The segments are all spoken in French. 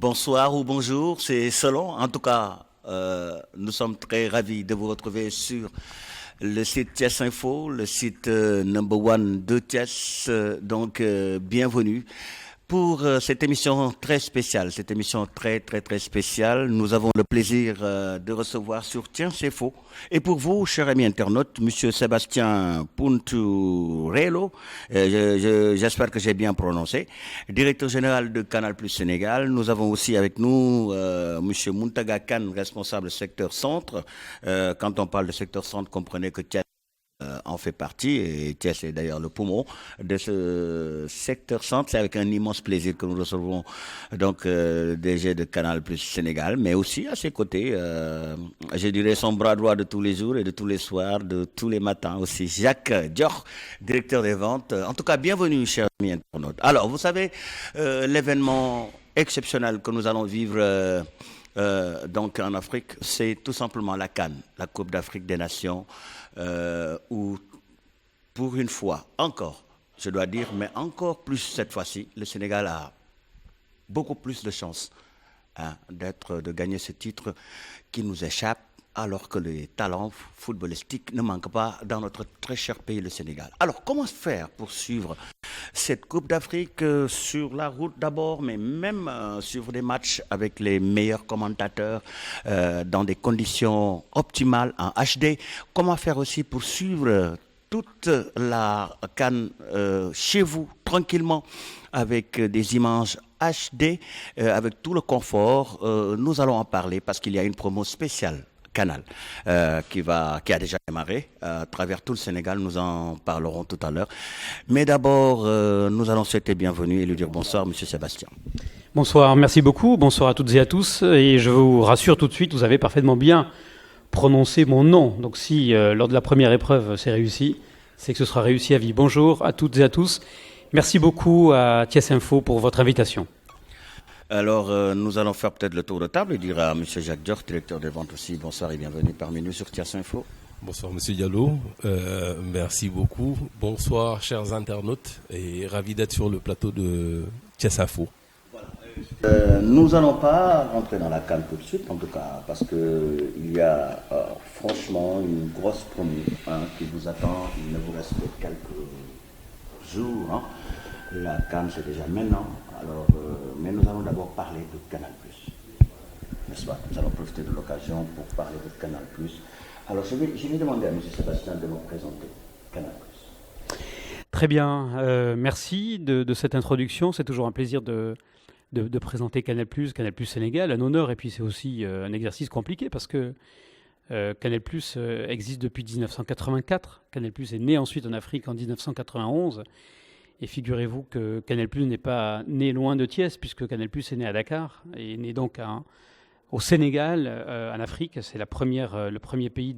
bonsoir ou bonjour, c'est selon. En tout cas, nous sommes très ravis de vous retrouver sur le site Thiès Info, le site number one de Thiès. Bienvenue pour cette émission très spéciale, cette émission très spéciale. Nous avons le plaisir de recevoir sur Tiens c'est faux. Et pour vous, chers amis internautes, Monsieur Sébastien Punturello, j'espère que j'ai bien prononcé, directeur général de Canal Plus Sénégal. Nous avons aussi avec nous Monsieur Muntaga Kane, responsable secteur centre. Quand on parle de secteur centre, comprenez que Thiès en fait partie, et Thiès est d'ailleurs le poumon de ce secteur centre. C'est avec un immense plaisir que nous recevons donc DG de Canal Plus Sénégal, mais aussi à ses côtés, je dirais son bras droit de tous les jours et de tous les soirs, de tous les matins aussi, Jacques Dior, directeur des ventes. En tout cas, bienvenue, chers amis internautes. Alors, vous savez, l'événement exceptionnel que nous allons vivre donc en Afrique, c'est tout simplement la CAN, la Coupe d'Afrique des Nations, où pour une fois encore, je dois dire, mais encore plus cette fois-ci, le Sénégal a beaucoup plus de chances de gagner ce titre qui nous échappe, alors que les talents footballistiques ne manquent pas dans notre très cher pays, le Sénégal. Alors, comment faire pour suivre cette Coupe d'Afrique sur la route d'abord, mais même suivre des matchs avec les meilleurs commentateurs dans des conditions optimales en HD? Comment faire aussi pour suivre toute la CAN chez vous, tranquillement, avec des images HD, avec tout le confort? Nous allons en parler parce qu'il y a une promo spéciale Canal qui a déjà démarré à travers tout le Sénégal. Nous en parlerons tout à l'heure. Mais d'abord, nous allons souhaiter bienvenue et lui dire bonsoir, Monsieur Sébastien. Bonsoir, merci beaucoup. Bonsoir à toutes et à tous. Et je vous rassure tout de suite, vous avez parfaitement bien prononcé mon nom. Donc si lors de la première épreuve c'est réussi, c'est que ce sera réussi à vie. Bonjour à toutes et à tous. Merci beaucoup à Thiès Info pour votre invitation. Alors, nous allons faire peut-être le tour de table et dire à M. Jacques Dior, directeur des ventes aussi, bonsoir et bienvenue parmi nous sur Thiès Info. Bonsoir M. Diallo, merci beaucoup. Bonsoir chers internautes et ravi d'être sur le plateau de Thiès Info. Voilà. Nous n'allons pas rentrer dans la CAN tout de suite, en tout cas, parce qu'il y a franchement une grosse promo qui vous attend. Il ne vous reste que quelques jours. La CAN, c'est déjà maintenant. Alors, mais nous allons d'abord parler de Canal+. N'est-ce pas? Nous allons profiter de l'occasion pour parler de Canal+. Alors, je vais demander à M. Sébastien de vous présenter Canal+. Très bien. Merci de cette introduction. C'est toujours un plaisir de présenter Canal+, Canal+ Sénégal. Un honneur, et puis c'est aussi un exercice compliqué parce que Canal+ existe depuis 1984. Canal+ est né ensuite en Afrique en 1991. Et figurez-vous que Canal+ n'est pas né loin de Thiès, puisque Canal+ est né à Dakar, et est né donc au Sénégal, en Afrique. C'est le premier pays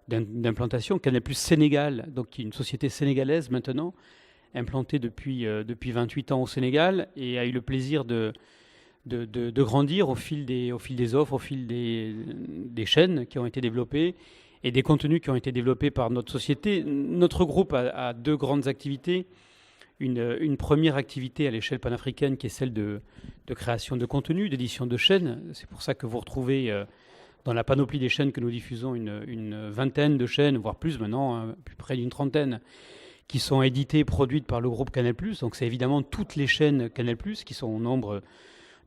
d'implantation. Canal+ Sénégal, donc qui est une société sénégalaise maintenant, implantée depuis 28 ans au Sénégal, et a eu le plaisir de grandir au fil des offres, au fil des chaînes qui ont été développées, et des contenus qui ont été développés par notre société. Notre groupe a deux grandes activités. Une première activité à l'échelle panafricaine qui est celle de création de contenu, d'édition de chaînes. C'est pour ça que vous retrouvez dans la panoplie des chaînes que nous diffusons une vingtaine de chaînes, voire plus maintenant, plus près d'une trentaine, qui sont éditées et produites par le groupe Canal+. Donc c'est évidemment toutes les chaînes Canal+, qui sont au nombre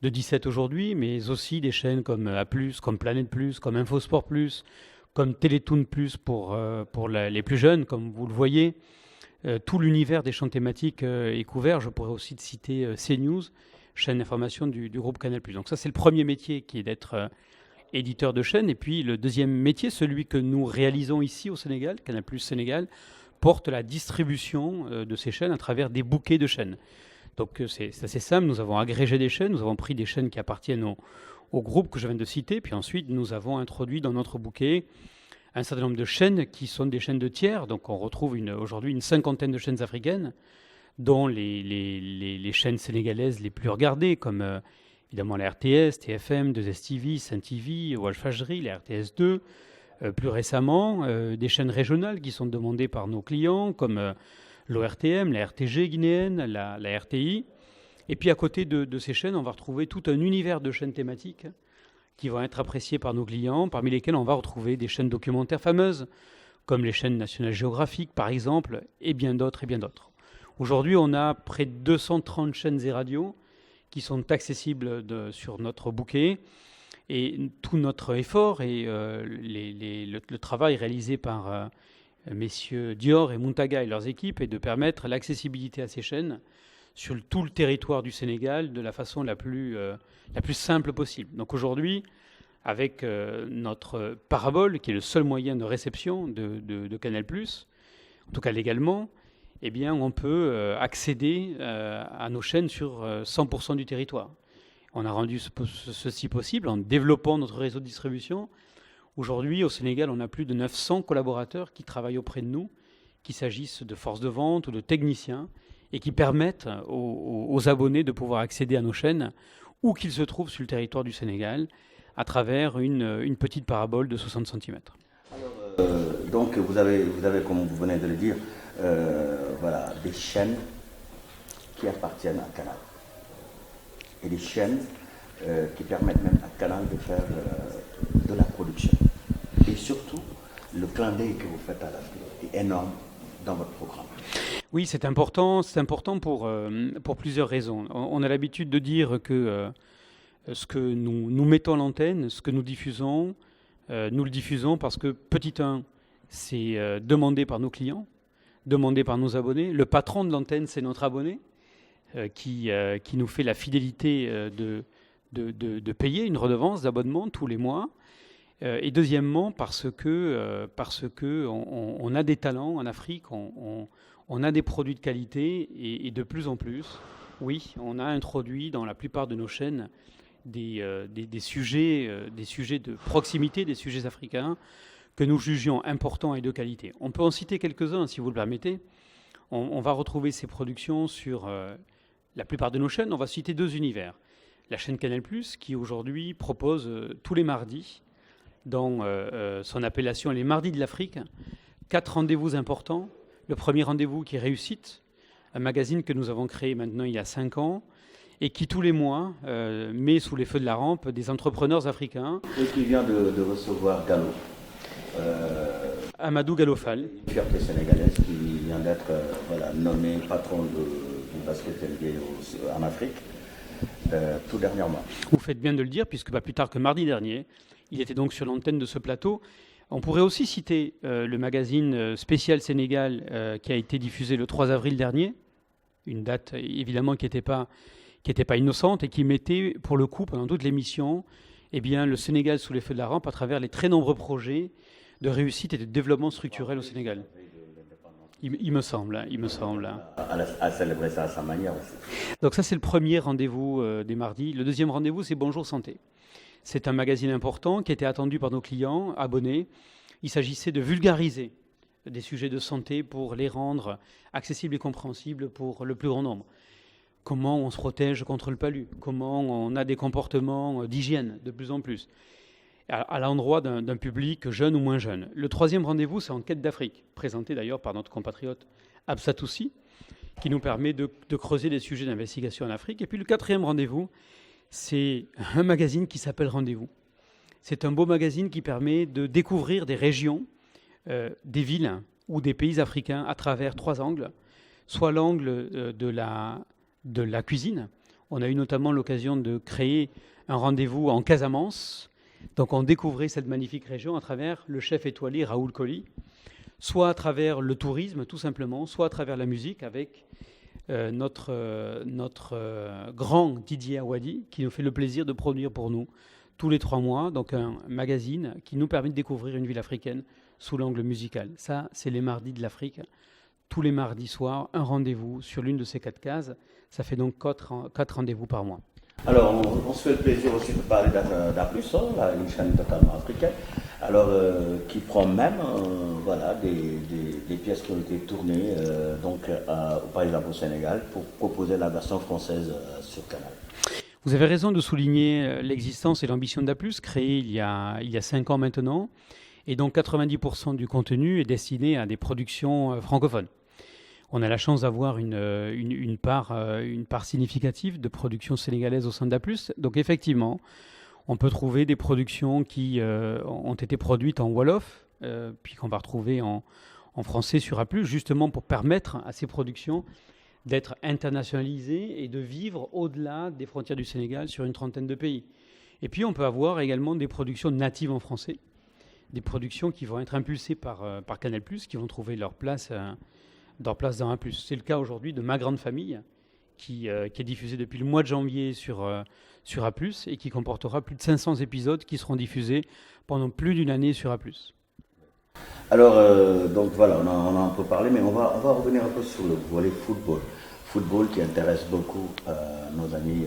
de 17 aujourd'hui, mais aussi des chaînes comme A+, comme Planète+, comme Infosport+, comme Télétoon+, pour les plus jeunes, comme vous le voyez. Tout l'univers des champs thématiques est couvert. Je pourrais aussi citer CNews, chaîne d'information du groupe Canal+. Donc ça, c'est le premier métier qui est d'être éditeur de chaîne. Et puis le deuxième métier, celui que nous réalisons ici au Sénégal, Canal+ Sénégal, porte la distribution de ces chaînes à travers des bouquets de chaînes. Donc c'est assez simple. Nous avons agrégé des chaînes, nous avons pris des chaînes qui appartiennent au groupe que je viens de citer, puis ensuite nous avons introduit dans notre bouquet un certain nombre de chaînes qui sont des chaînes de tiers. Donc on retrouve aujourd'hui une cinquantaine de chaînes africaines, dont les chaînes sénégalaises les plus regardées, comme évidemment la RTS, TFM, 2STV, Sen TV, Walf Fajri, la RTS2. Plus récemment, des chaînes régionales qui sont demandées par nos clients, comme l'ORTM, la RTG guinéenne, la RTI. Et puis à côté de ces chaînes, on va retrouver tout un univers de chaînes thématiques qui vont être appréciées par nos clients, parmi lesquelles on va retrouver des chaînes documentaires fameuses, comme les chaînes National Geographic par exemple, et bien d'autres, et bien d'autres. Aujourd'hui, on a près de 230 chaînes et radios qui sont accessibles sur notre bouquet. Et tout notre effort et le travail réalisé par messieurs Dior et Muntaga et leurs équipes est de permettre l'accessibilité à ces chaînes sur tout le territoire du Sénégal de la façon la plus simple possible. Donc aujourd'hui, avec notre parabole, qui est le seul moyen de réception de Canal+, en tout cas légalement, eh bien, on peut accéder à nos chaînes sur 100% du territoire. On a rendu ceci possible en développant notre réseau de distribution. Aujourd'hui, au Sénégal, on a plus de 900 collaborateurs qui travaillent auprès de nous, qu'il s'agisse de forces de vente ou de techniciens, et qui permettent aux abonnés de pouvoir accéder à nos chaînes, où qu'ils se trouvent sur le territoire du Sénégal, à travers une petite parabole de 60 cm. Alors, donc, vous avez, comme vous venez de le dire, voilà, des chaînes qui appartiennent à Canal. Et des chaînes qui permettent même à Canal de faire de la production. Et surtout, le clin d'œil que vous faites à l'Afrique est énorme dans votre programme. Oui, c'est important pour plusieurs raisons. On a l'habitude de dire que ce que nous mettons à l'antenne, ce que nous le diffusons parce que, petit 1, c'est demandé par nos clients, demandé par nos abonnés. Le patron de l'antenne, c'est notre abonné. Qui nous fait la fidélité de payer une redevance d'abonnement tous les mois. Et deuxièmement, parce que on a des talents en Afrique, on a des produits de qualité et de plus en plus, oui, on a introduit dans la plupart de nos chaînes des sujets de proximité, des sujets africains que nous jugions importants et de qualité. On peut en citer quelques-uns, si vous le permettez. On va retrouver ces productions sur la plupart de nos chaînes. On va citer 2 univers. La chaîne Canal+, qui aujourd'hui propose tous les mardis, dans son appellation les Mardis de l'Afrique, 4 rendez-vous importants. Le premier rendez-vous qui est Réussite, un magazine que nous avons créé maintenant il y a 5 ans, et qui tous les mois met sous les feux de la rampe des entrepreneurs africains. Et qui vient de recevoir Gallo. Amadou Gallo Fall. Une fierté sénégalaise qui vient d'être nommé patron du basket NBA en Afrique tout dernièrement. Vous faites bien de le dire, puisque pas plus tard que mardi dernier, il était donc sur l'antenne de ce plateau. On pourrait aussi citer le magazine Spécial Sénégal qui a été diffusé le 3 avril dernier, une date évidemment qui n'était pas innocente et qui mettait pour le coup pendant toute l'émission le Sénégal sous les feux de la rampe à travers les très nombreux projets de réussite et de développement structurel au Sénégal. Il me semble. À célébrer ça à sa manière aussi. Donc ça, c'est le premier rendez-vous des mardis. Le deuxième rendez-vous, c'est Bonjour Santé. C'est un magazine important qui était attendu par nos clients, abonnés. Il s'agissait de vulgariser des sujets de santé pour les rendre accessibles et compréhensibles pour le plus grand nombre. Comment on se protège contre le palu, comment on a des comportements d'hygiène de plus en plus, à l'endroit d'un public jeune ou moins jeune. Le troisième rendez-vous, c'est Enquête d'Afrique, présenté d'ailleurs par notre compatriote Absatoussi, qui nous permet de creuser des sujets d'investigation en Afrique. Et puis le quatrième rendez-vous, c'est un magazine qui s'appelle Rendez-vous. C'est un beau magazine qui permet de découvrir des régions, des villes ou des pays africains à travers 3 angles, soit l'angle de la cuisine. On a eu notamment l'occasion de créer un rendez-vous en Casamance. Donc on découvrait cette magnifique région à travers le chef étoilé Raoul Colli, soit à travers le tourisme tout simplement, soit à travers la musique avec notre grand Didier Awadi qui nous fait le plaisir de produire pour nous tous les 3 mois, donc un magazine qui nous permet de découvrir une ville africaine sous l'angle musical. Ça, c'est les Mardis de l'Afrique. Tous les mardis soirs, un rendez-vous sur l'une de ces 4 cases. Ça fait donc 4 rendez-vous par mois. Alors, on se fait le plaisir aussi de parler d'A+, une chaîne totalement africaine, alors qui prend même des pièces qui ont été tournées par exemple au Sénégal pour proposer la version française sur Canal. Vous avez raison de souligner l'existence et l'ambition d'A+, créée il y a 5 ans maintenant, et donc 90% du contenu est destiné à des productions francophones. On a la chance d'avoir une part significative de production sénégalaise au sein d'A+. Donc effectivement, on peut trouver des productions qui ont été produites en Wolof, puis qu'on va retrouver en français sur A+, justement pour permettre à ces productions d'être internationalisées et de vivre au-delà des frontières du Sénégal sur une trentaine de pays. Et puis on peut avoir également des productions natives en français, des productions qui vont être impulsées par Canal+, qui vont trouver leur place dans A+. C'est le cas aujourd'hui de Ma Grande Famille, qui est diffusée depuis le mois de janvier sur A+, et qui comportera plus de 500 épisodes qui seront diffusés pendant plus d'une année sur A+. Alors, donc voilà, on a un peu parlé, mais on va revenir un peu sur le volet football. Football qui intéresse beaucoup nos amis,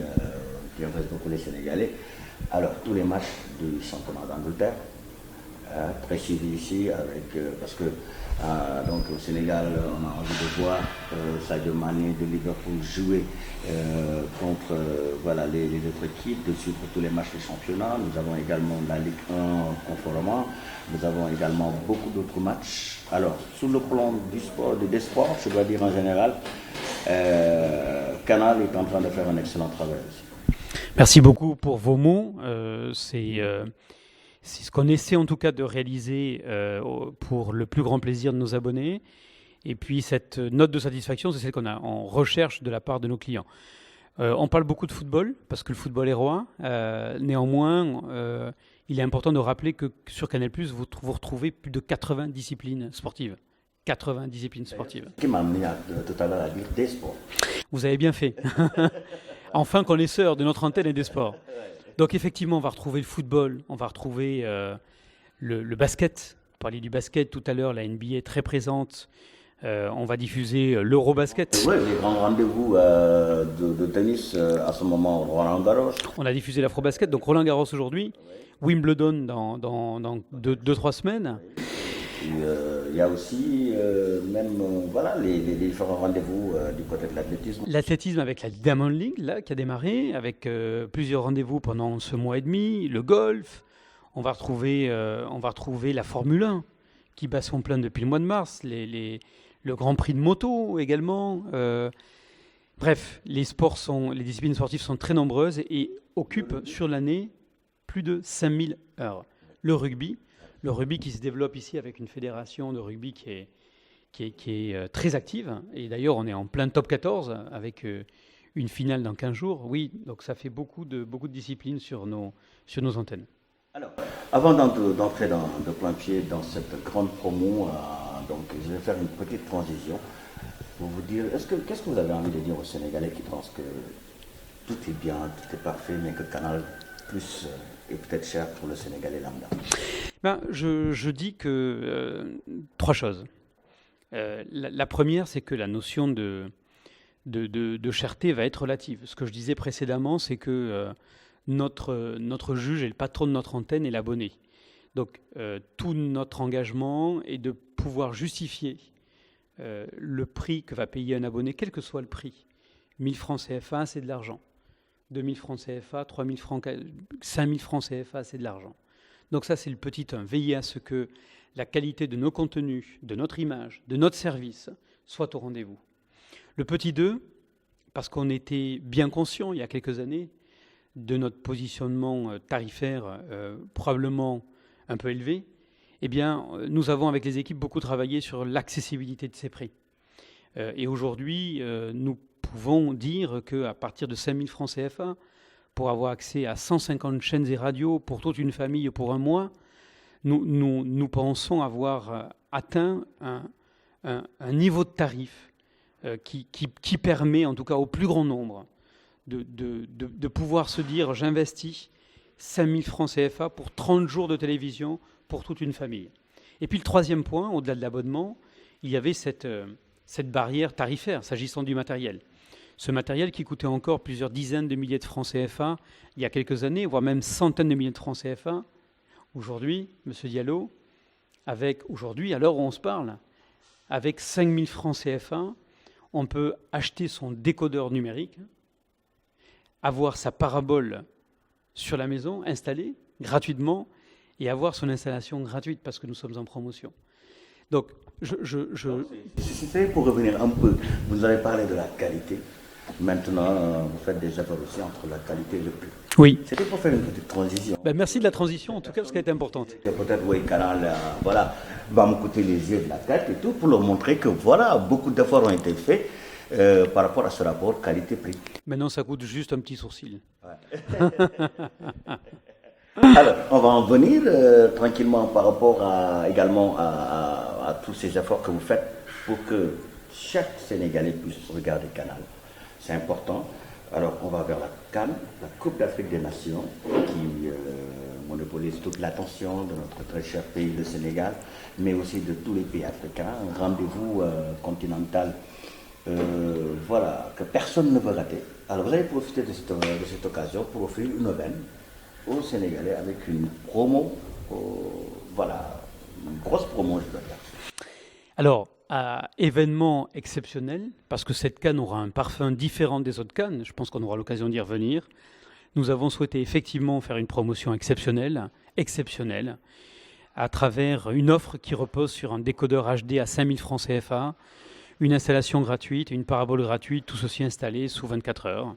qui intéresse beaucoup les Sénégalais. Alors, tous les matchs du championnat d'Angleterre, très suivi ici, parce que donc au Sénégal, on a envie de voir Sadio Mané de Liverpool jouer contre les autres équipes, de suivre tous les matchs du championnat. Nous avons également la Ligue 1 conformément. Nous avons également beaucoup d'autres matchs. Alors, sur le plan du sport, des sports, je dois dire en général, Canal est en train de faire un excellent travail aussi. Merci beaucoup pour vos mots. C'est ce qu'on essaie en tout cas de réaliser pour le plus grand plaisir de nos abonnés. Et puis cette note de satisfaction, c'est celle qu'on a en recherche de la part de nos clients. On parle beaucoup de football, parce que le football est roi. Néanmoins, il est important de rappeler que sur Canal+, vous retrouvez plus de 80 disciplines sportives. 80 disciplines sportives. Ce qui m'a amené tout à l'heure à dire des sports. Vous avez bien fait. Enfin connaisseur de notre antenne et des sports. Donc effectivement, on va retrouver le football, on va retrouver le basket. On parlait du basket tout à l'heure, la NBA est très présente. On va diffuser l'Eurobasket. Oui, les grands rendez-vous de tennis à ce moment, Roland Garros. On a diffusé l'Afrobasket, donc Roland Garros aujourd'hui, Wimbledon dans 2-3 semaines. Il y a aussi les différents rendez-vous du côté de l'athlétisme. L'athlétisme avec la Diamond League là, qui a démarré, avec plusieurs rendez-vous pendant ce mois et demi, le golf. On va retrouver la Formule 1 qui bat son plein depuis le mois de mars, le Grand Prix de moto également. Bref, les disciplines sportives sont très nombreuses et occupent sur l'année plus de 5000 heures. Le rugby qui se développe ici avec une fédération de rugby qui est très active. Et d'ailleurs, on est en plein top 14 avec une finale dans 15 jours. Oui, donc ça fait beaucoup de disciplines sur nos antennes. Alors, avant d'entrer de plein pied dans cette grande promo, donc je vais faire une petite transition pour vous dire, qu'est-ce que vous avez envie de dire aux Sénégalais qui pensent que tout est bien, tout est parfait, mais que Canal Plus est peut-être cher pour le Sénégalais lambda? Je dis que 3 choses. La première, c'est que la notion de cherté va être relative. Ce que je disais précédemment, c'est que notre juge et le patron de notre antenne est l'abonné. Donc tout notre engagement est de pouvoir justifier le prix que va payer un abonné, quel que soit le prix. 1000 francs CFA, c'est de l'argent. 2000 francs CFA, 3000 francs, 5000 francs CFA, c'est de l'argent. Donc ça, c'est le petit 1. Veiller à ce que la qualité de nos contenus, de notre image, de notre service soit au rendez-vous. Le petit 2, parce qu'on était bien conscient il y a quelques années de notre positionnement tarifaire probablement un peu élevé, eh bien, nous avons avec les équipes beaucoup travaillé sur l'accessibilité de ces prix. Et aujourd'hui, nous pouvons dire qu'à partir de 5000 francs CFA, pour avoir accès à 150 chaînes et radios pour toute une famille pour un mois, nous pensons avoir atteint un niveau de tarif qui permet, en tout cas au plus grand nombre, de pouvoir se dire j'investis 5000 francs CFA pour 30 jours de télévision pour toute une famille. Et puis le troisième point, au-delà de l'abonnement, il y avait cette barrière tarifaire s'agissant du matériel. Ce matériel qui coûtait encore plusieurs dizaines de milliers de francs CFA il y a quelques années, voire même centaines de milliers de francs CFA. Aujourd'hui, M. Diallo, à l'heure où on se parle, avec 5000 francs CFA, on peut acheter son décodeur numérique, avoir sa parabole sur la maison, installée gratuitement, et avoir son installation gratuite parce que nous sommes en promotion. Donc, C'est pour revenir un peu. Vous avez parlé de la qualité. Maintenant, vous faites des efforts aussi entre la qualité et le prix. Oui. C'était pour faire une petite transition. Ben, merci de la transition, en tout cas, parce qu'elle est importante. Peut-être, oui, Canal, voilà, va me coûter les yeux de la tête et tout, pour leur montrer que, voilà, beaucoup d'efforts ont été faits par rapport à ce rapport qualité-prix. Maintenant, ça coûte juste un petit sourcil. Ouais. Alors, on va en venir tranquillement par rapport également à tous ces efforts que vous faites pour que chaque Sénégalais puisse regarder Canal. C'est important. Alors, on va vers la CAN, la Coupe d'Afrique des Nations, qui monopolise toute l'attention de notre très cher pays, le Sénégal, mais aussi de tous les pays africains. Un rendez-vous continental, voilà, que personne ne veut rater. Alors, vous allez profiter de cette occasion pour offrir une aubaine aux Sénégalais avec une promo, voilà, une grosse promo, je dois dire. Alors, événement exceptionnel, parce que cette CAN aura un parfum différent des autres CAN, je pense qu'on aura l'occasion d'y revenir. Nous avons souhaité effectivement faire une promotion exceptionnelle, à travers une offre qui repose sur un décodeur HD à 5000 francs CFA, une installation gratuite, une parabole gratuite, tout ceci installé sous 24 heures,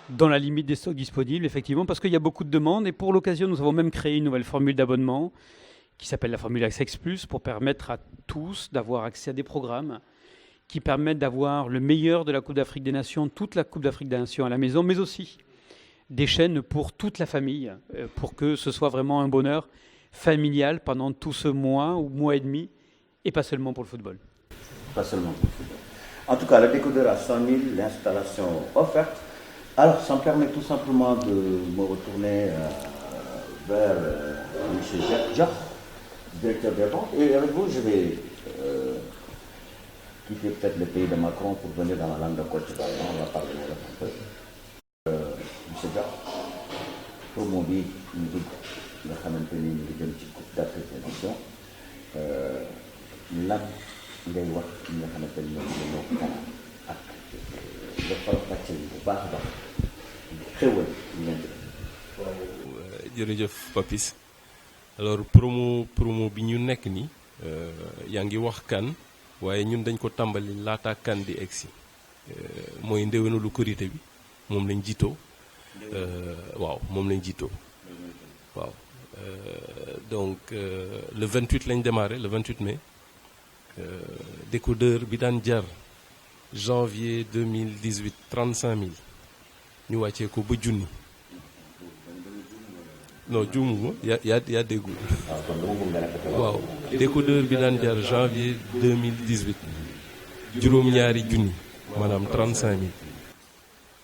dans la limite des stocks disponibles, effectivement, parce qu'il y a beaucoup de demandes, et pour l'occasion, nous avons même créé une nouvelle formule d'abonnement, qui s'appelle la formule Access Plus, pour permettre à tous d'avoir accès à des programmes qui permettent d'avoir le meilleur de la Coupe d'Afrique des Nations, toute la Coupe d'Afrique des Nations à la maison, mais aussi des chaînes pour toute la famille, pour que ce soit vraiment un bonheur familial pendant tout ce mois ou mois et demi, et pas seulement pour le football. Pas seulement pour le football. En tout cas, le décodeur à 100 000, l'installation offerte. Alors, ça me permet tout simplement de me retourner vers M. Jacques, directeur des ventes. Et avec vous, je vais quitter peut-être le pays de Macron pour venir dans la langue de Côte d'Ivoire. On va parler un peu. M. Jacques, pour mon vie, ñu dugg nga xamante ni ñu ngi jëm ci Coupe d'Afrique des Nations lan ngay wax ñi nga xamante ni ñoom ñoo Canal ak nga faram-fàcce bu baax a baax xéwal ñu leen di def. waaw jërëjëf Papis. Alors promo bi ñu nekk ni yaa ngi wax CAN waaye ñun dañ ko tàmbali laata CAN di egsi mooy ndéwénalu Korité bi moom lañ jiitoo waaw moom lañ jiitoo waaw donc le 28 lañ démarré le 28 mai décodeur bi daan jar janvier 2018 35 000 ñu wàccee ko ba junni. Non juumuma yaa déggul waaw décodeur bi daan jar janvier 2018 juróom-ñaari junni maanaam 35 000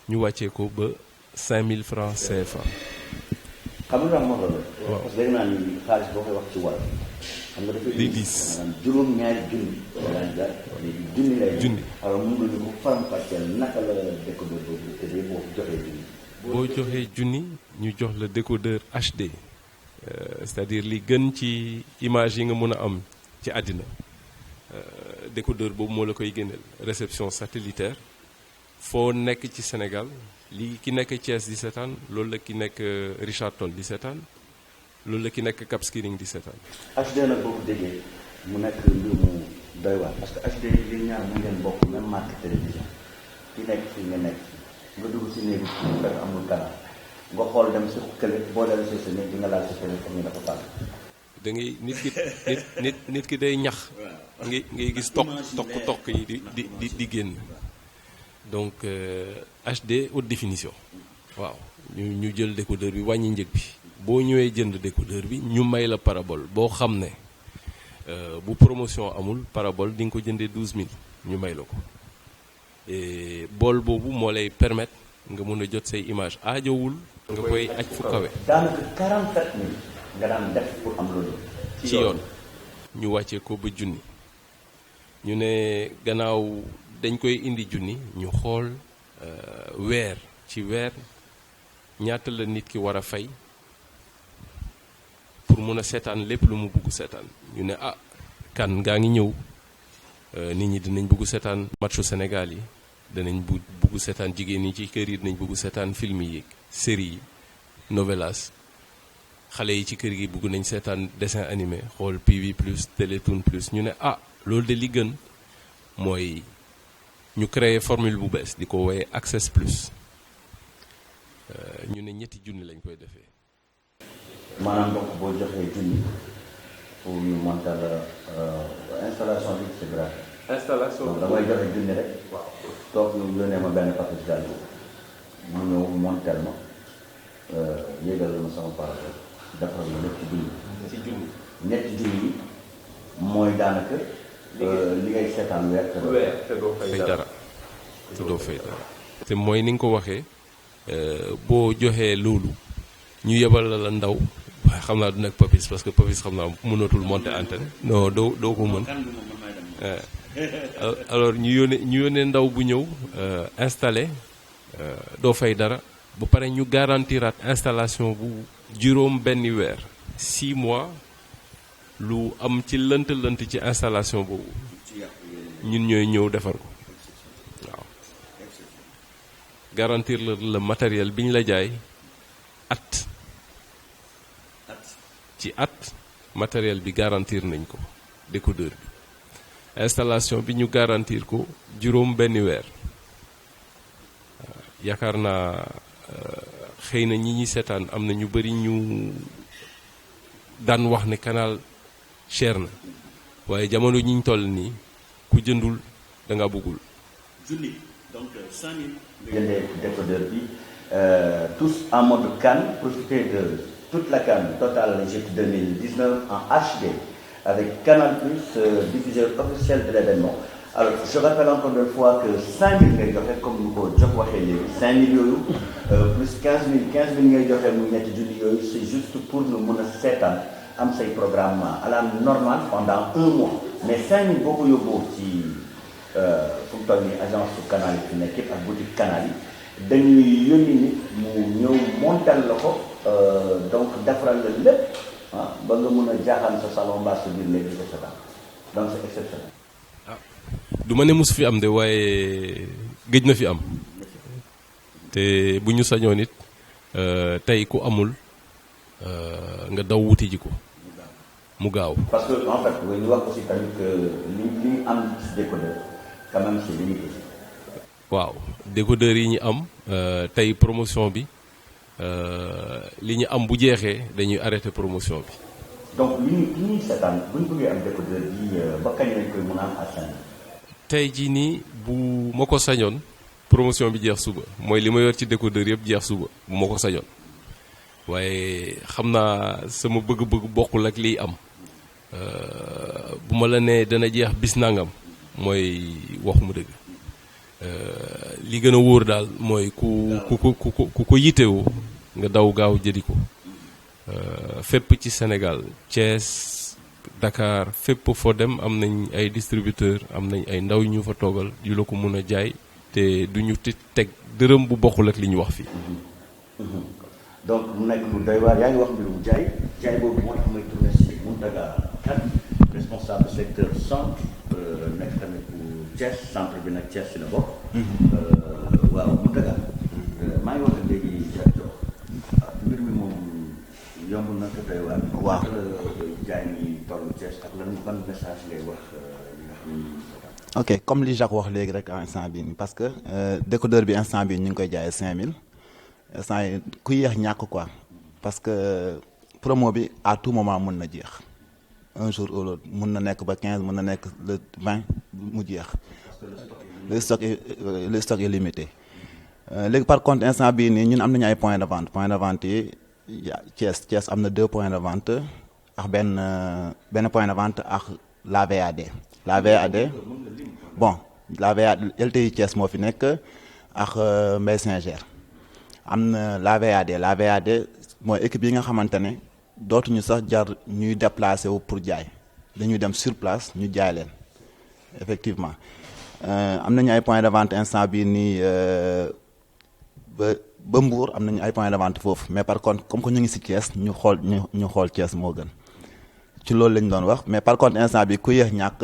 ñu wàccee ko ba 5 000 francs CFA. xam nga moo loolu. waaw parce que dégg naa ni xaalis boo koy wax ci wàll. xam nga dafay diis maanaam juróom-ñaari junni. daan jar léegi junni lay. junni alors mun nga ñu ko faram-fàcceel naka la décodeur boobu te boo joxee junni. boo joxee junni ñu jox la décodeur HD c'est-à-dire li gën ci image yi nga mën a am ci àddina décodeur boobu moo la koy génneel réception satellitaire foo nekk ci Sénégal li ki nekk Thiès di seetaan loolu la ki nekk Richard Toll di seetaan loolu la ki nekk Cap Skirring di seetaan. HD nag boo ko déggee mu nekk mbir mu doy waar parce que HD li ñaar mu ngeen bokk même marque télévision ki nekk fi nga nekk nga dugg si néeg bi fekk amul Canal nga xool dem si kële boo dem si sa néeg di nga laal si téléphone yi dafa tànn. da ngay nit ki day ñax. ngay gis toq yi di génn. donc HD haute définition. waaw ñu jël décodeur bi wàññi njëg bi. boo ñëwee jënd décodeur bi ñu may la parabole boo xam ne bu promotion amul parabole di nga ko jëndee 12000 ñu may la ko. et bool boobu moo lay permettre nga mën a jot say image aajowul nga koy aj fu kawe. daanaka 47000 nga daan def pour am loolu. ci yoon ñu wàccee ko ba junni ñu ne gannaaw dañ koy indi junni ñu xool weer ci weer ñaata la nit ki war a fay pour mun a seetaan lépp lu mu bugg seetaan ñu ne CAN ngaa ngi ñëw nit ñi dinañ bugg seetaan matchu Sénégal yi danañ bugg seetaan jigéen ñi ci kër yi dinañ bugg seetaan film yi série yi novelas xale yi ci kër gi bugg nañ seetaan dessin animé xool PV plus Télétoon plus ñu ne loolu de li gën mooy ñu créer formule bu bees di ko woowee Access Plus ñu ne ñetti junni lañ koy defee. maanaam donc boo joxee junni pour ñu monter installation bi c'est gratuit. installation donc damay joxe junni rek. waaw toog ñu yónnee ma benn paquet daal mu ñëw monter ma yéegal ma sama parole defal ma lépp ci junni. ci junni. ñetti junni yi mooy daanaka. li ngay seetaan weer te doo fay dara te doo fay dara. te mooy ni nga ko waxee boo joxee loolu ñu yebal la ndaw waaye xam naa du nekk Papis parce que Papis xam naa mënatul monter antenne. non doo ko mën. alors ñu yónnee ndaw bu ñëw installé doo fay dara ba pare ñu garantiraat installation bu juróom benni weer 6 mois lu am ci lënt ci installation boobu ñun ñooy ñëw defar ko waaw garantir la matériel bi ñu la jaay at ci at matériel bi garantir nañ ko décodeur bi installation bi ñu garantir ko juróom benni weer yaakaar naa xëy na ñi seetaan am na ñu bari ñu daan wax ne canal cher na waaye jamono ñi ñu toll nii ku jëndul da nga bëggul. junni donc 5000. jëndee décodeur bi tous en mode CAN profiter de toute la CAN Total Égypte 2019 en HD avec Canal+, diffuseur officiel de l'événement. Alors je rappelle encore une fois que 5000 ngay joxe comme ni ko jox waxee léegi 5000 yooyu plus 15000 ngay joxe muy ñetti junni yooyu c'est juste pour ñu mën a seetaan am say programme à la normale pendant 1 mois mais 5000 boo ko yóbboo ci fu mu toll nii agence su canal yi fi nekk yëpp ak boutique canal yi dañuy yónni nit mu ñëw montal la ko donc defaral la lépp ba nga mun a jaaxal sa salon mbaa sa biir léegi et cetera donc c'est exceptionnel. du ma ne mus fi am de waaye gëj na fi am te bu ñu sañoon it tey ku amul nga daw wuti ji ko mu gaaw. parce que en fait ñu wax aussi tamit que li am ci décodeur quand même c'est limité. waaw décodeur yi ñu am tey promotion bi li ñu am bu jeexee dañuy arrêter promotion bi. donc li ñuy seetaan bu ñu bëggee am décodeur bi ba kañ lañ koy mën a am à Saint-Louis. tey jii nii bu ma ko sañoon promotion bi jeex suba mooy li ma yor ci décodeur yëpp jeex suba bu ma ko sañoon waaye xam naa sama bëgg-bëgg bokkul ak liy am bu ma la nee dana jeex bis nangam mooy waxuma dëgg li gën a wóor daal mooy ku ko yitewoo nga daw gaaw jëdi ko fépp ci Sénégal Thiès Dakar fépp foo dem am nañ ay distributeur am nañ ay ndaw ñu fa toogal yu la ko mun a jaay te du ñu teg dërëm bu bokkul ak li ñu wax fii. donc mu nekk lu doy waar yaa ngi wax mbirum jaay boobu moo tax may tourné si Mountaga Kane responsable secteur centre nekk tamit bu Thiès centre bi nag Thiès si la bokk. waaw Mountaga maa ngi wax léegi mbir mi moom yomb na ko doy waar. waaw jaay mi tollu Thiès ak lan ban message ngay wax li nga xam ne. ok comme li Jacques wax léegi rek instant bi parce que décodeur bi instant bi ñu ngi koy jaayee 5000 instant yi ku yéex ñàkk quoi parce que promo bi à tout moment mën na jeex un jour ou l'autre mën na nekk ba 15 mën na nekk le 20 mu jeex. le stock est limité. léegi par contre instant bii nii ñun am nañu ay points de vente yi Thiès am na 2 points de vente ak benn point de vente ak la VAD. la VAD bon la VAD LTI Thiès moo fi nekk ak Mbaye Singer am na la VAD mooy équipe yi nga xamante ne dootuñu sax jar ñuy déplacé wu pour jaay dañuy dem sur place ñu jaay leen effectivement am nañu ay points de vente instant bii nii ba Mbour am nañu ay points de vente foofu mais par contre comme que ñu ngi si Thiès ñu xool Thiès moo gën ci loolu lañ doon wax mais par contre instant bi ku yéex ñàkk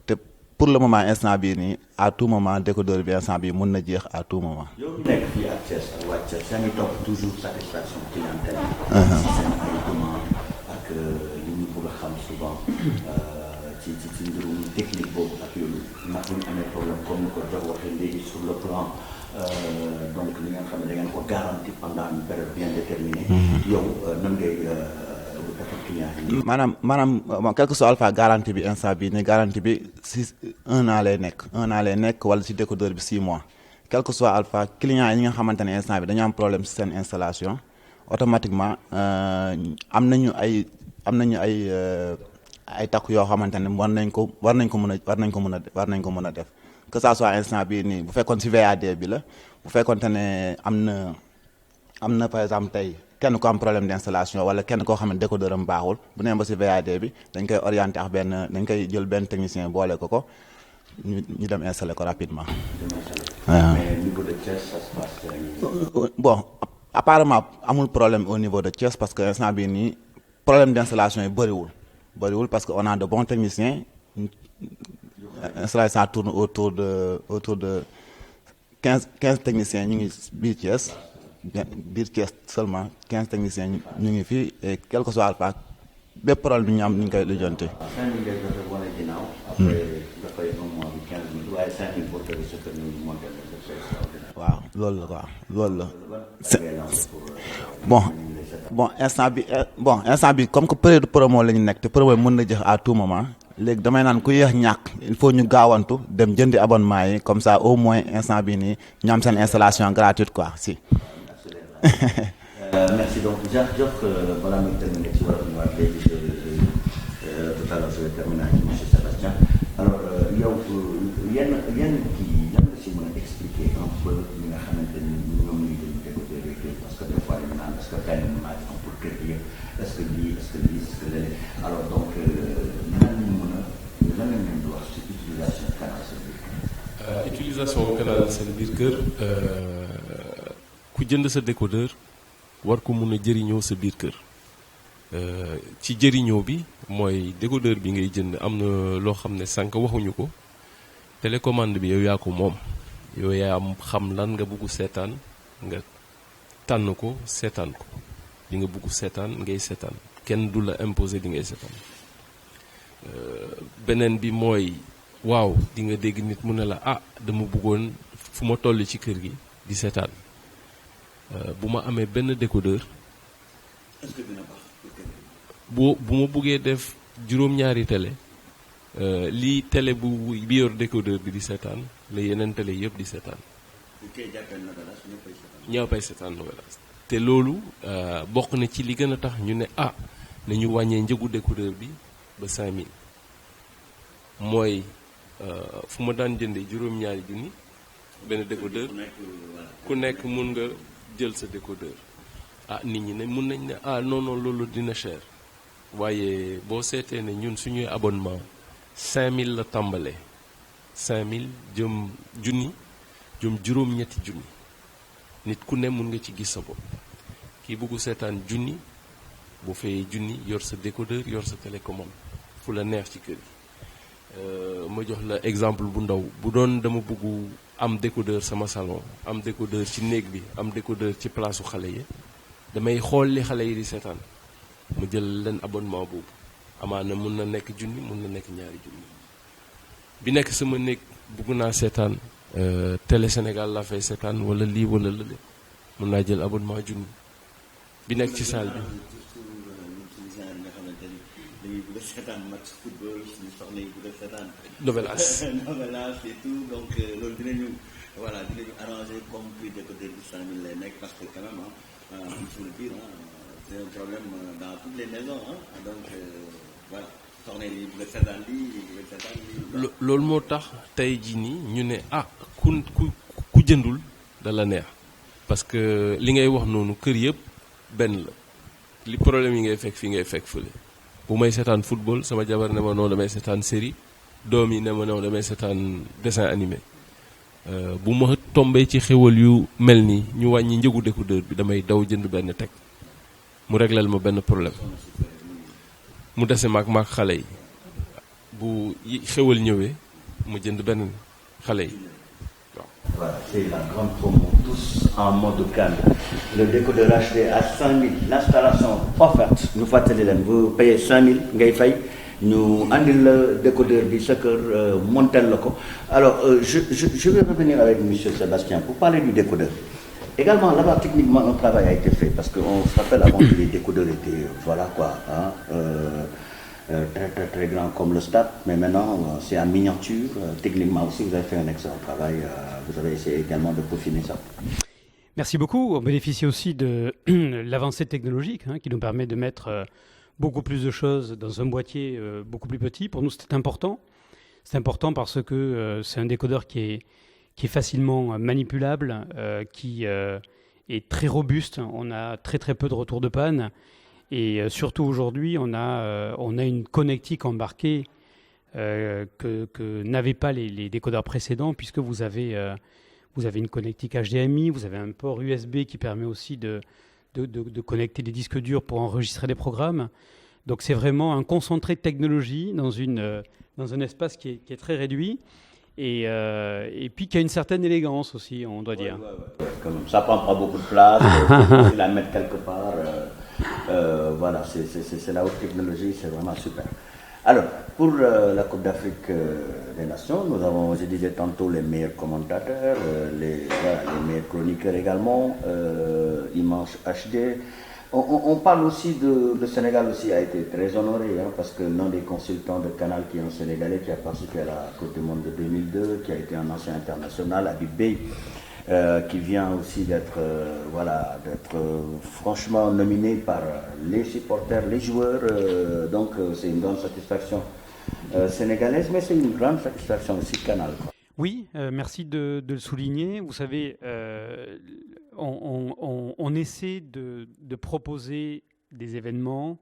te pour le moment instant bii nii à tout moment décodeur bi instant bi mën na jeex à tout moment. yow mi nekk fii ak Thiès ak waa Thiès yaa ngi topp toujours satisfaction clientèle. seen ay demande ak li ñu bëgg a xam souvent ci ci mbirum technique boobu ak yooyu ndax bu ñu amee problème comme ni ko jox waxee léegi sur le plan donc li nga xam ne da ngeen ko garanti pendant une période bien déterminée. yow nan ngay def ak client yi. maanaam bon quel que soit alpha garantie bi instant bi ni garantie bi si 1 an lay nekk wala si décodeur bi 6 mois quel que soit alpha client yi nga xamante ne instant bi dañu am problème si seen installation automatiquement am nañu ay takku yoo xamante ne war nañ ko mën a def que ça soit instant bii nii bu fekkoon si VAD bi la bu fekkoon ne am na par exemple tey kenn ko am problème d'installation wala kenn koo xam ne décodeur am baaxul bu nee ba si VAD bi dañ koy orienté ak dañ koy jël benn technicien boole ko ñu dem installer ko rapidement. mais niveau de Thiès ça se passe bon apparemment amul problème au niveau de Thiès parce que instant bii nii problème d'installation yi bëriwul parce que on a de bons techniciens. Installation tourne autour de 15 techniciens ñu ngi biir Thiès seulement 15 techniciens ñu ngi fii et quel que soit alpha bépp problème bi ñu am ñu ngi koy lijjanti. waaw loolu la bon instant bi comme que période promo la ñu nekk te promo mën na jeex à tout moment. léegi damay naan ku yéex ñàkk il faut ñu gaawantu dem jëndi abonnement yi comme ça au moins instant bi nii ñu am seen installation gratuite quoi si. merci donc jox balaa muy terminer ci wàllu ñëwaat léegi tout à l'heure je vais terminer avec monsieur Sébastien alors yow yan kii yan la si mën a expliquer un peu li nga xamante ni ñoom ñuy dañu décoder avec parce que des fois dañu naan est-ce que benn image pour kër gi yëpp est-ce que lii est-ce que léeg alors donc utilisation canal seen biir kër ku jënd sa décodeur war ko mun a jëriñoo sa biir kër ci jëriñoo bi mooy décodeur bi ngay jënd am na loo xam ne sànq waxuñu ko télécommande bi yow yaa ko moom yow yaa am xam lan nga bëgg seetaan nga tànn ko seetaan ko li nga bëgg seetaan ngay seetaan kenn du la imposer li ngay seetaan beneen bi mooy waaw di nga dégg nit mu ne la dama bëggoon fu ma toll ci kër gi di seetaan bu ma amee benn décodeur bu ma bëggee def juróom-ñaari télé lii télé bi yor décodeur bi di seetaan la yeneen télé yëpp di seetaan ñëppay seetaan novelas te loolu bokk na ci li gën a tax ñu ne nañu wàññee njëgu décodeur bi ba 5000 mooy fu ma daan jëndee juróom-ñaari junni benn décodeur ku nekk mun nga jël sa décodeur nit ñi ne mun nañ ne non loolu dina cher waaye boo seetee ne ñun suñuy abonnement 5000 la tàmbalee 5000 jëm junni jëm juróom-ñetti junni nit ku ne mun nga ci gis sa bopp kii bëggu seetaan junni boo fayee junni yor sa décodeur yor sa télécommande fu la neex ci kër gi ma jox la exemple bu ndaw bu doon dama bëggu am décodeur sama salon am décodeur ci néeg bi am décodeur ci palaasu xale yi damay xool li xale yi di seetaan ma jël leen abonnement boobu amaana mun na nekk junni mun na nekk ñaari junni bi nekk sama néeg bëgg naa seetaan Télé Sénégal laa fay seetaan wala lii wala lële mun naa jël abonnement junni bi nekk ci salle bi novelas et tout donc loolu dinañu arranger comme prix décodeur bi 5000 lay nekk parce que quand même il faut le dire c'est un problème dans toutes les maisons donc voilà soxna yi bu la seetaan lii loolu moo tax tey jii nii ñu ne ku jëndul da la neex parce que li ngay wax noonu kër yëpp benn la li problème yi ngay fekk fii ngay fekk fële bu may seetaan football sama jabar ne ma noonu damay seetaan série doom yi ne ma noonu damay seetaan dessin animé bu ma tombee ci xéwal yu mel nii ñu wàññi njëgu décodeur bi damay daw jënd benn teg mu régleel ma benn problème mu dese maag xale yi bu xéwal ñëwee mu jënd benn xale yi waaw. Voilà, c'est la grande promo, tous en mode calme. Le décodeur HD à 5000, l'installation offerte. Nous fàttali leen vous payez 5000 ngay fay ñu andil la décodeur bi sa kër montel la ko. Alors je vais revenir avec monsieur Sébastien pour parler du décodeur. Également là-bas techniquement un travail a été fait parce qu'on se rappelle avant que les décodeurs étaient voilà quoi très grand comme le stade, mais maintenant c'est en miniature. Techniquement aussi vous avez fait un excellent travail, vous avez essayé également de peaufiner ça. Merci beaucoup. On bénéficie aussi de l'avancée technologique qui nous permet de mettre beaucoup plus de choses dans un boîtier beaucoup plus petit. Pour nous, c'était important. C'est important parce que c'est un décodeur qui est facilement manipulable, qui est très robuste. On a très très peu de retours de panne. Et surtout aujourd'hui, on a une connectique embarquée que n'avaient pas les décodeurs précédents, puisque vous avez une connectique HDMI, vous avez un port USB qui permet aussi de connecter des disques durs pour enregistrer des programmes. Donc c'est vraiment un concentré de technologie dans un espace qui est très réduit et puis qui a une certaine élégance aussi, on doit dire. Ouais. Quand même. Ça prend pas beaucoup de place, il faut la mettre quelque part. Voilà, c'est la haute technologie, c'est vraiment super. Alors, pour la Coupe d'Afrique des Nations, nous avons, je disais tantôt, les meilleurs commentateurs, les meilleurs chroniqueurs également, Image HD. On parle aussi le Sénégal aussi a été très honoré, parce que l'un des consultants de Canal qui est un Sénégalais, qui a participé à la Coupe du Monde de 2002, qui a été un ancien international, Habib Beye, qui vient aussi d'être franchement nominé par les supporters, les joueurs. Donc c'est une grande satisfaction sénégalaise, mais c'est une grande satisfaction aussi Canal. Oui, merci de le souligner. Vous savez, on essaie de proposer des événements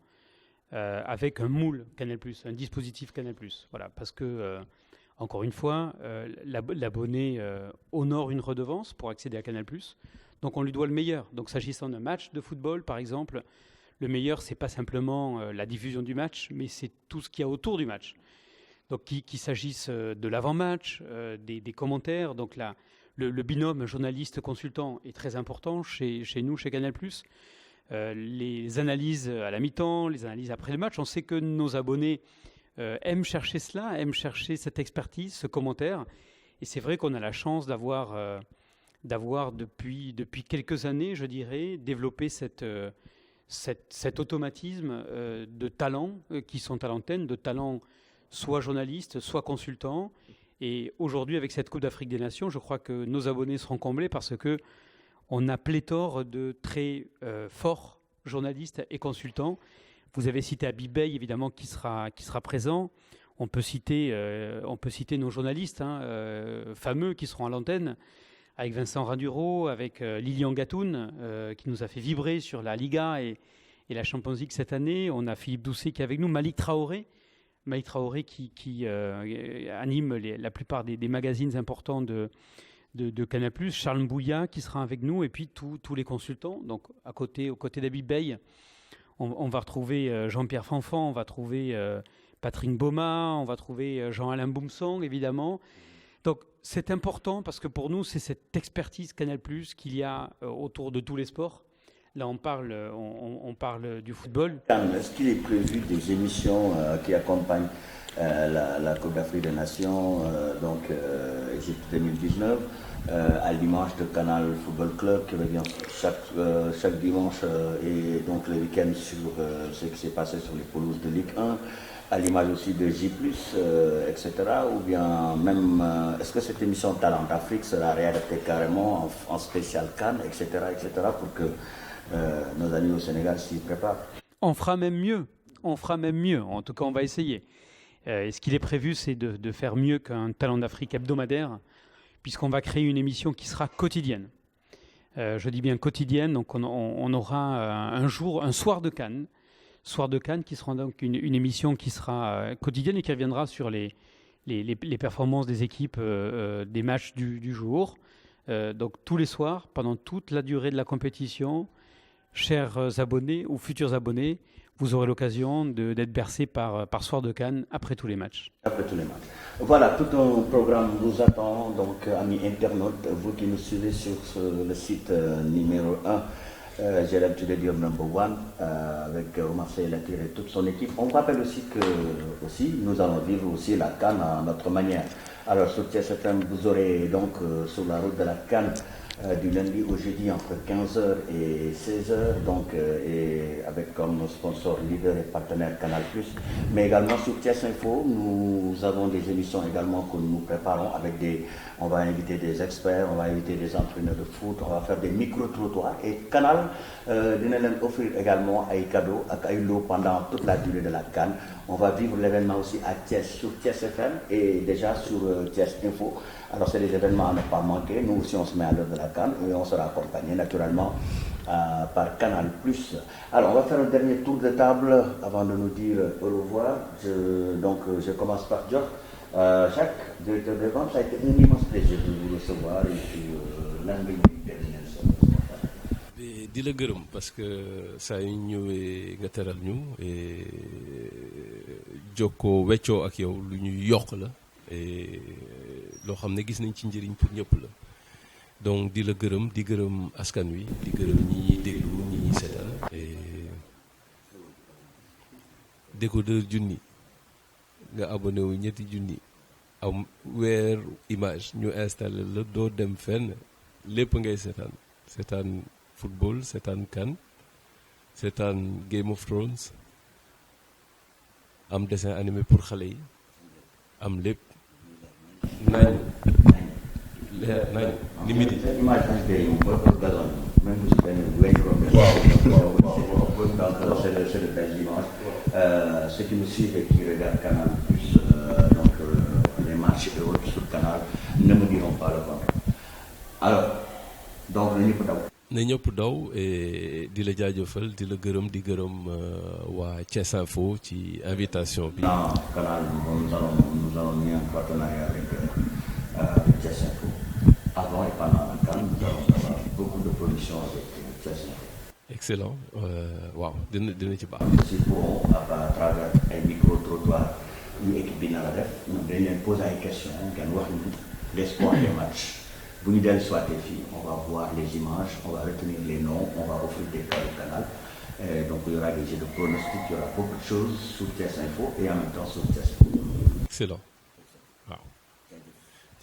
avec un moule Canal+, un dispositif Canal+. Voilà, parce que encore une fois, l'abonné honore une redevance pour accéder à Canal+. Donc on lui doit le meilleur. Donc s'agissant d'un match de football, par exemple, le meilleur, c'est pas simplement la diffusion du match, mais c'est tout ce qu'il y a autour du match. Donc qu'il s'agisse de l'avant-match, des commentaires. Donc là, le binôme journaliste-consultant est très important chez nous, chez Canal+. Les analyses à la mi-temps, les analyses après le match. On sait que nos abonnés aiment chercher cela, aiment chercher cette expertise, ce commentaire. Et c'est vrai qu'on a la chance d'avoir depuis quelques années, je dirais, développé cet automatisme de talents qui sont à l'antenne, de talents soit journalistes, soit consultants. Et aujourd'hui, avec cette Coupe d'Afrique des Nations, je crois que nos abonnés seront comblés parce qu'on a pléthore de très forts journalistes et consultants. Vous avez cité Habib Beye, évidemment, qui sera présent. On peut citer nos journalistes fameux qui seront à l'antenne, avec Vincent Raduro, avec Lilian Gatoun, qui nous a fait vibrer sur la Liga et la Champions League cette année. On a Philippe Doucet qui est avec nous, Malik Traoré qui anime la plupart des magazines importants de Canal+, Charles Mbouya qui sera avec nous, et puis tous les consultants. Donc aux côtés d'Habib Beye, on va retrouver Jean-Pierre Fanfan, on va trouver Patrick Boma, on va trouver Jean-Alain Boumsong, évidemment. Donc c'est important parce que pour nous, c'est cette expertise Canal+ qu'il y a autour de tous les sports. Là, on parle du football. Est-ce qu'il est prévu des émissions qui accompagnent la Coupe d'Afrique des Nations, donc Égypte 2019, à l'image de Canal Football Club qui revient chaque dimanche et donc le week-end sur ce qui s'est passé sur les pelouses de Ligue 1, à l'image aussi de J+, etc. Ou bien même, est-ce que cette émission Talent d'Afrique sera réadaptée carrément en spécial Cannes, etc., pour que nos amis au Sénégal s'y préparent? On fera même mieux. En tout cas, on va essayer. Et ce qu'il est prévu, c'est de faire mieux qu'un Talent d'Afrique hebdomadaire, puisqu'on va créer une émission qui sera quotidienne. Je dis bien quotidienne, donc on aura un soir de Cannes, qui sera donc une émission qui sera quotidienne et qui reviendra sur les performances des équipes des matchs du jour. Donc tous les soirs, pendant toute la durée de la compétition, chers abonnés ou futurs abonnés, vous aurez l'occasion d'être bercés par Soir de Cannes après tous les matchs. Voilà, tout un programme vous attend, donc amis internautes, vous qui nous suivez sur le site numéro 1 J'ai l'habitude de dire number one avec Omar Seylatir et toute son équipe. On rappelle aussi que nous allons vivre aussi la CAN à notre manière. Alors sur TSFM, vous aurez donc sur la route de la CAN du lundi au jeudi entre 15h et 16h, donc et avec comme sponsor leader et partenaire Canal+. Mais également sur TS Info, nous avons des émissions également que nous préparons avec on va inviter des experts, on va inviter des entraîneurs de foot, on va faire des micro-trottoirs et Canal dina leen offrir également ay cadeaux ak ay lots pendant toute la durée de la CAN. On va vivre l'événement aussi à Thiès sur Thiès FM et déjà sur Thiès Info. Alors c'est des événements à ne pas manquer. Nous aussi on se met à l'heure de la CAN et on sera accompagné naturellement par Canal+. Alors on va faire un dernier tour de table avant de nous dire au revoir. Je commence par Dior. Jacques, directeur de vente, ça a été un immense plaisir de vous recevoir et puis lan nga ñuy terminer di la gërëm parce que saa yu ñëwee nga teral ñu et jokkoo weccoo ak yow lu ñuy yokk la et loo xam ne gis nañ ci njëriñ pour ñëpp la donc di la gërëm di gërëm askan wi di gërëm ñi ñuy déglu ñi ñuy seetaan et décodeur junni nga abonné wu ñetti junni am weer image ñu installé la doo dem fenn lépp ngay seetaan football seetaan CAN seetaan Game of Thrones am dessin animé pour xale yi am lépp nañ limite yi image HD yi moom boo ko gazon même bu si benn weñ problème donc c'est de belles images. Ceux qui nous suivent et qui regardent Canal+, donc les matchs et autres sur Canal ne me diront pas le contraire. Alors donc na ñëpp daw et di la jaajëfal di la gërëm di gërëm waa Thiès Info ci invitation bi. Non, Canal, nous allons mis un partenariat avec Thiès Info. Avant et pendant la CAN, nous allons avoir beaucoup de production avec Thiès Info. Excellent. Waaw dina ci baax. Si pourront à travers ay micro-trottoirs ñu équipe bi na la def ñoom dañ leen poser ay questions ngeen wax ñu les scores des matchs. Bu ñu dellu soit fii on va voir les images, on va retenir les noms, on va offrir des cadeaux Canal. Donc il y aura des jeux de pronostics, il y aura beaucoup de choses sur TS Info et en même temps sur TS Info. Excellent. Waaw.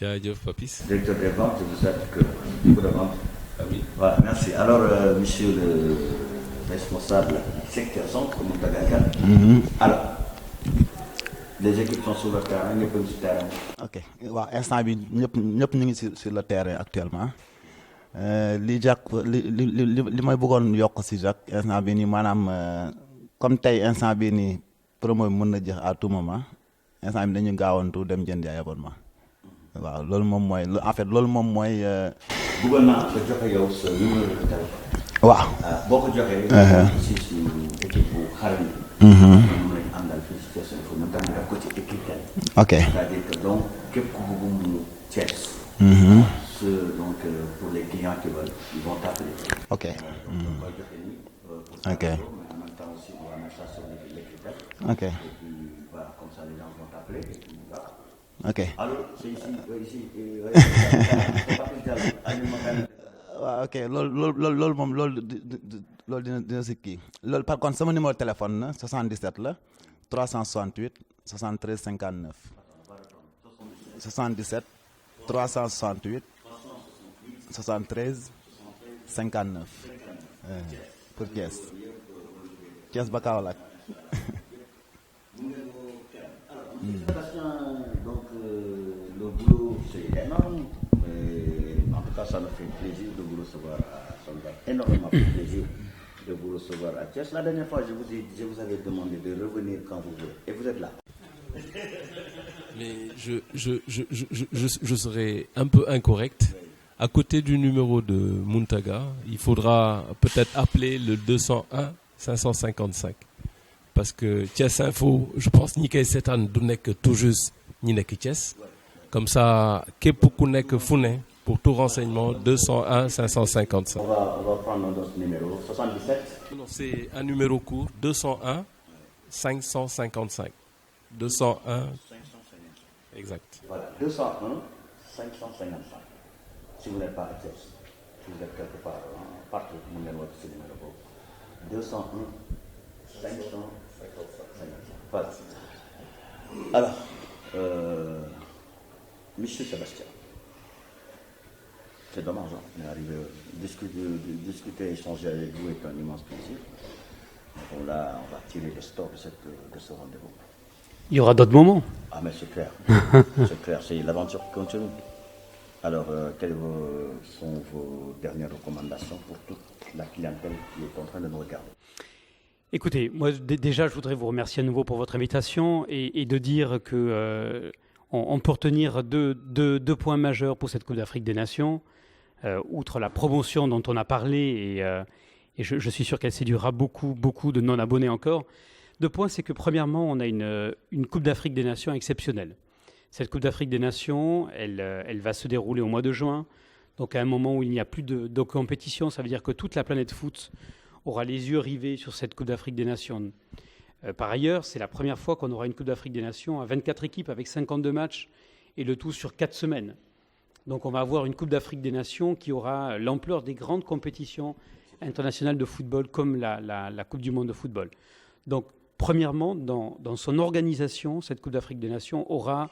Jaajëf Papis. Directeur des ventes, je vous souhaite que beaucoup de ventes. Ah oui. Voilà, merci. Alors, monsieur le responsable secteur centre, Mountaga Kane. Alors, les équipes sont sur le terrain, ñëpp ci terrain. ok waaw instant bi ñëpp ñu ngi sur le terrain actuellement li may bëggoon yokk si Jacques instant bi nii maanaam comme tey instant bi nii promo bi mën na jeex à tout moment instant bi dañu gaawantu dem jënd ay abonnement waaw loolu moom mooy en fait loolu moom mooy. bëggoon naa nga joxe yow sa numéro de téléphone. waaw boo ko joxee. si suñu équipe bu xarañ. moom lañ àndal fii si Thiès Info ñu tam def ko ci équipe kenn. ok c'est-à-dire que donc képp ku bëgg mu Thiès. Donc pour les clients qui veulent, ils vont t'appeler. ok. Ok. Mais en même temps aussi, on va mettre ça sur l'écriture. Ok. Et puis voilà, comme ça les gens vont t'appeler. Et puis voilà. ok. Allô, c'est ici. waaw ok loolu moom loolu dina si kii loolu par contre sama numéro téléphone la 77 la 368 73 59 77 368 73 59 pour Thiès ba Kaolack. Donc le boulot c'est énorme. En tout cas, ça nous fait plaisir de vous recevoir à Sondag. Énormément plaisir de vous recevoir à Thiès. La dernière fois, je vous avais demandé de revenir quand vous voulez. Et vous êtes là. Mais je serai un peu incorrect. À côté du numéro de Mountaga, il faudra peut-être appeler le 201 555. Parce que Thiès Info, je pense ni koy seetaan du nekk tout juste ñi nekk Thiès. Comme ça, képp ku nekk fu ne pour tout renseignement 201 555. On va prendre notre numéro 77. Non, c'est un numéro court 201 555. 201 exact. Voilà, 201 555. Si vous n'êtes pas à Thiès. Vous êtes quelque part, hein, partout, vous avez votre numéro 201 500 voilà. Alors, Monsieur Sébastien, c'est dommage, hein, on est arrivé discuter, échanger avec vous est un immense plaisir. Donc là, on va tirer les stores de ce rendez-vous. Il y aura d'autres moments. Ah mais c'est clair, c'est clair, c'est l'aventure qui continue. Alors, quelles sont vos dernières recommandations pour toute la clientèle qui est en train de nous regarder? Écoutez, moi déjà, je voudrais vous remercier à nouveau pour votre invitation et de dire que on peut retenir deux points majeurs pour cette Coupe d'Afrique des Nations, outre la promotion dont on a parlé et je suis sûr qu'elle séduira beaucoup de non-abonnés encore. Deux points, c'est que premièrement, on a une Coupe d'Afrique des Nations exceptionnelle. Cette Coupe d'Afrique des Nations, elle va se dérouler au mois de juin, donc à un moment où il n'y a plus de compétition, ça veut dire que toute la planète foot aura les yeux rivés sur cette Coupe d'Afrique des Nations. Par ailleurs, c'est la première fois qu'on aura une Coupe d'Afrique des Nations à 24 équipes avec 52 matchs et le tout sur 4 semaines. Donc on va avoir une Coupe d'Afrique des Nations qui aura l'ampleur des grandes compétitions internationales de football comme la Coupe du monde de football. Donc premièrement, dans son organisation, cette Coupe d'Afrique des Nations aura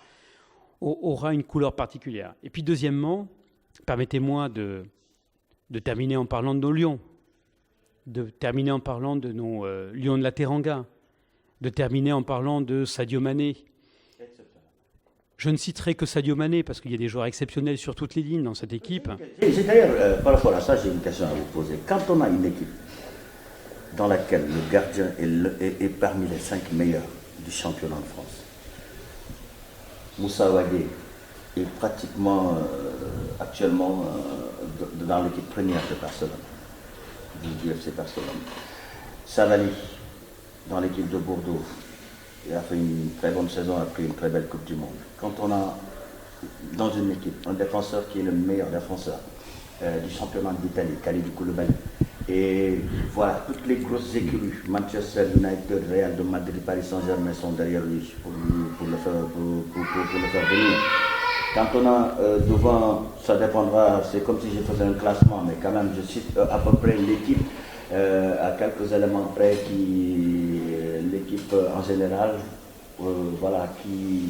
une couleur particulière. Et puis deuxièmement, permettez-moi de terminer en parlant de nos lions, de terminer en parlant de nos lions de la Teranga, de terminer en parlant de Sadio Mané. Je ne citerai que Sadio Mané parce qu'il y a des joueurs exceptionnels sur toutes les lignes dans cette équipe. D'ailleurs, par rapport à ça, j'ai une question à vous poser. Quand on a une équipe dans laquelle le gardien est parmi les 5 meilleurs du championnat de France, Moussa Wagué est pratiquement actuellement dans l'équipe première de Barcelone, du FC Barcelone. Savali, dans l'équipe de Bordeaux, il a fait une très bonne saison, a pris une très belle Coupe du Monde. Quand on a dans une équipe un défenseur qui est le meilleur défenseur du championnat d'Italie, Kalidou Koulibaly, et voilà, toutes les grosses écuries, Manchester United, Real de Madrid, Paris Saint-Germain sont derrière lui pour le faire venir. Quand on a devant, ça dépendra, c'est comme si je faisais un classement, mais quand même je cite à peu près l'équipe à quelques éléments près l'équipe en général, voilà, qui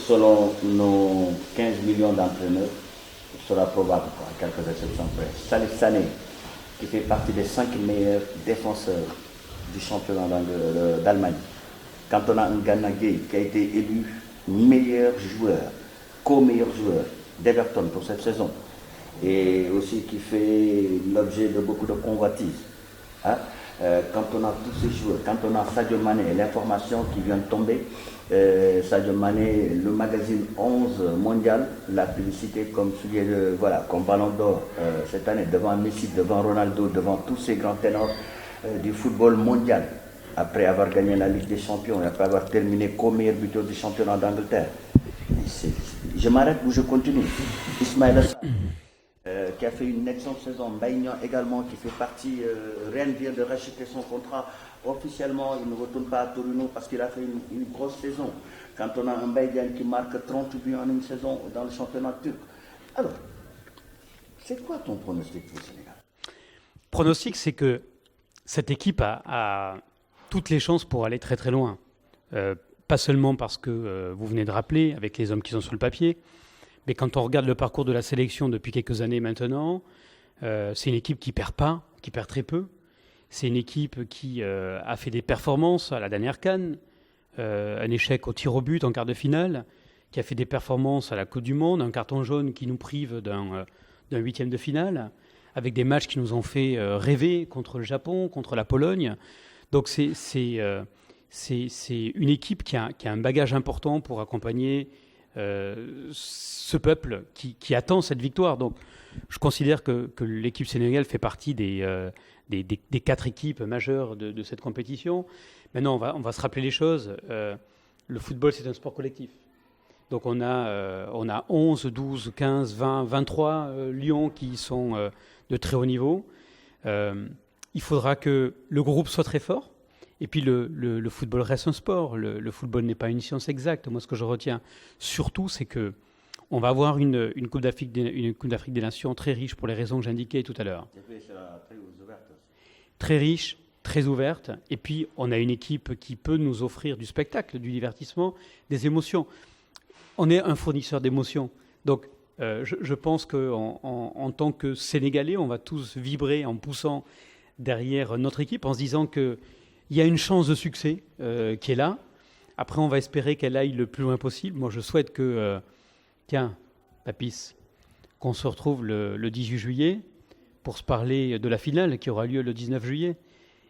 selon nos 15 millions d'entraîneurs sera probable, à quelques exceptions près. Salif Sané, qui fait partie des 5 meilleurs défenseurs du championnat d'Allemagne. Quand on a un Gana Gueye qui a été élu meilleur joueur, co-meilleur joueur d'Everton pour cette saison, et aussi qui fait l'objet de beaucoup de convoitises. Hein? Quand on a tous ces joueurs, quand on a Sadio Mané, l'information qui vient de tomber, Sadio Mané, le magazine 11 mondial l'a publicité comme comme Ballon d'Or cette année, devant Messi, devant Ronaldo, devant tous ces grands ténors du football mondial, après avoir gagné la Ligue des Champions et après avoir terminé co-meilleur buteur du championnat d'Angleterre. Je m'arrête ou je continue. Ismaïla qui a fait une excellente saison, Mbaïnian également, qui fait partie, Rennes vient de racheter son contrat officiellement, il ne retourne pas à Torino parce qu'il a fait une grosse saison. Quand on a un Mbaïnian qui marque 30 buts en une saison dans le championnat turc. Alors, c'est quoi ton pronostic pour le Sénégal? Pronostic, c'est que cette équipe a toutes les chances pour aller très très loin. Pas seulement parce que vous venez de rappeler, avec les hommes qui sont sur le papier, mais quand on regarde le parcours de la sélection depuis quelques années maintenant, c'est une équipe qui perd pas, qui perd très peu. C'est une équipe qui a fait des performances à la dernière CAN, un échec au tir au but en quart de finale, qui a fait des performances à la Coupe du Monde, un carton jaune qui nous prive d'un huitième de finale, avec des matchs qui nous ont fait rêver contre le Japon, contre la Pologne. Donc c'est une équipe qui a un bagage important pour accompagner ce peuple qui attend cette victoire. Donc, je considère que l'équipe sénégalaise fait partie des 4 équipes majeures de cette compétition. Maintenant, on va se rappeler les choses. Le football, c'est un sport collectif. Donc, on a 11, 12, 15, 20, 23 lions qui sont de très haut niveau. Il faudra que le groupe soit très fort. Et puis le football reste un sport. Le football n'est pas une science exacte. Moi, ce que je retiens surtout, c'est que On va avoir une Coupe d'Afrique des Nations très riche pour les raisons que j'indiquais tout à l'heure. Très riche, très ouverte. Et puis, on a une équipe qui peut nous offrir du spectacle, du divertissement, des émotions. On est un fournisseur d'émotions. Donc, je pense qu'en tant que Sénégalais, on va tous vibrer en poussant derrière notre équipe, en se disant qu'il y a une chance de succès qui est là. Après, on va espérer qu'elle aille le plus loin possible. Moi, je souhaite que... Tiens, Papis, qu'on se retrouve le 18 juillet pour se parler de la finale qui aura lieu le 19 juillet.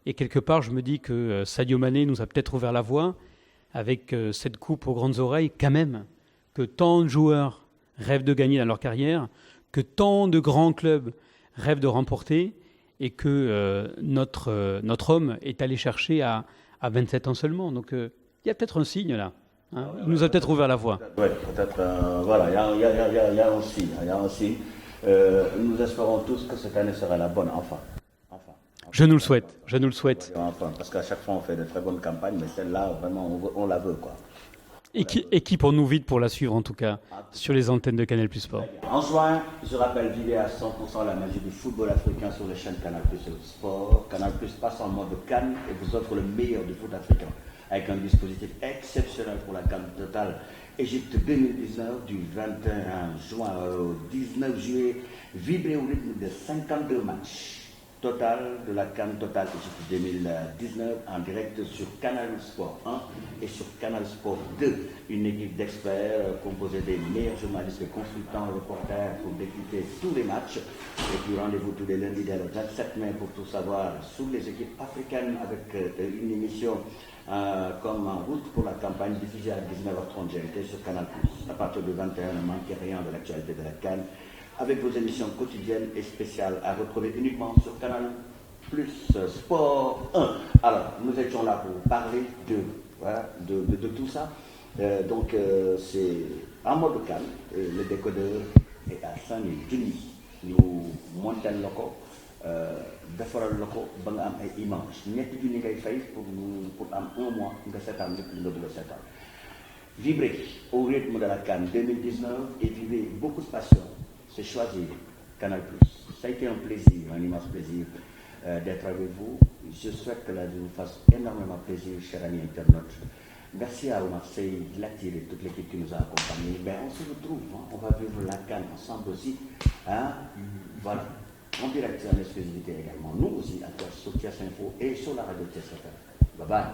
Et quelque part, je me dis que Sadio Mané nous a peut-être ouvert la voie avec cette coupe aux grandes oreilles, quand même, que tant de joueurs rêvent de gagner dans leur carrière, que tant de grands clubs rêvent de remporter, et que notre homme est allé chercher à 27 ans seulement. Donc, il y a peut-être un signe là. Hein, il nous a peut-être ouvert la voie. Oui, peut-être, voilà, il y a un signe. Nous espérons tous que cette année sera la bonne, enfin. Je nous le souhaite. Enfin, parce qu'à chaque fois, on fait de très bonnes campagnes, mais celle-là, vraiment, on la veut, quoi. Équipons-nous vite pour la suivre, en tout cas, sur les antennes de Canal+ Sport. En juin, je rappelle, vivez à 100% la magie du football africain sur les chaînes Canal+ Sport. Canal+ passe en mode CAN et vous offre le meilleur du foot africain, avec un dispositif exceptionnel pour la CAN totale Égypte 2019 du 21 juin au 19 juillet. Vibrez au rythme de 52 matchs total de la CAN Total Égypte 2019 en direct sur Canal Sport 1 et sur Canal Sport 2. Une équipe d'experts composée des meilleurs journalistes, consultants, reporters pour décrypter tous les matchs. Et puis rendez-vous tous les lundis dès le 27 mai pour tout savoir sur les équipes africaines avec une émission comme En route pour la campagne diffusée à 19h30 GMT sur Canal+. À partir du 21, ne manquez rien de l'actualité de la CAN avec vos émissions quotidiennes et spéciales à retrouver uniquement sur Canal+ Sport 1. Alors, nous étions là pour parler de tout ça. Donc, c'est en mode CAN. Le décodeur est à 5000 junni. Nous montons le loco. Defaral la ko ba nga am ay image ñetti junni ngay fay pour am un mois nga seetaan lépp li nga bëgg a seetaan. Vibrez au rythme de la CAN 2019 et vivez beaucoup de passion. C'est choisir Canal+. Ça a été un plaisir, un immense plaisir d'être avec vous. Je souhaite que la vie vous fasse énormément plaisir, chers amis internautes. Merci à Omar Sey, Latir et toute l'équipe qui nous a accompagnés. Ben, on se retrouve, hein. On va vivre la CAN ensemble aussi. Hein. Voilà. En direct en exclusivité également. Nous aussi, à sur Thiès Info et sur la radio Thiès FM. Bye bye.